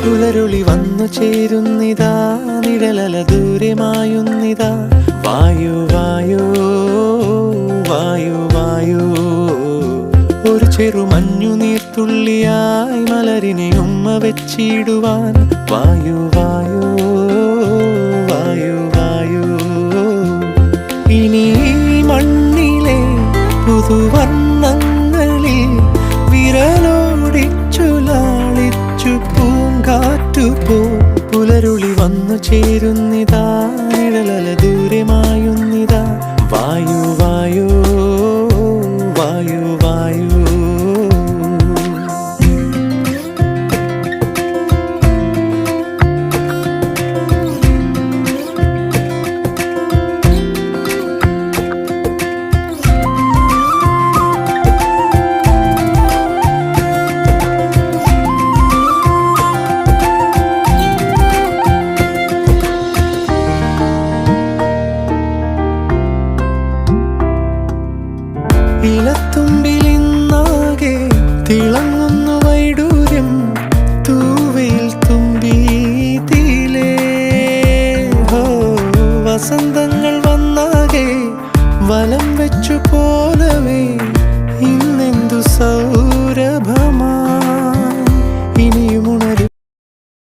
പുലരുളി വന്നു ചേരുന്നിതാ, നിഴലല ദൂരെ മായുന്നിതാ. വായു വായു വായു വായു, ഒരു ചെറു മഞ്ഞു നീർത്തുള്ളിയായി മലരിനെ ഉമ്മ വെച്ചിടുവാൻ. വായു വായു വായു വായു, ഇനി മണ്ണിലെ പുതുവർണ്ണങ്ങളിൽ വിരലോടിച്ചു ലാളിച്ചു പൂങ്കാറ്റുപോ. പുലരുളി വന്നു ചേരുന്നിതാ, നിഴലല ദൂരെ മായുന്നിതാ. വായു വായു വായു വായു. ഇലത്തുമ്പിലിന്നാകെ തിളങ്ങുന്നു വൈഡൂര്യം, തൂവയിൽ തുമ്പി തീലേ. ഹോ, വസന്തങ്ങൾ വന്നാകെ വലം വെച്ചു പോലവേ ഇന്നെന്തു സൗരഭമാ. ഇനിയും ഉണരും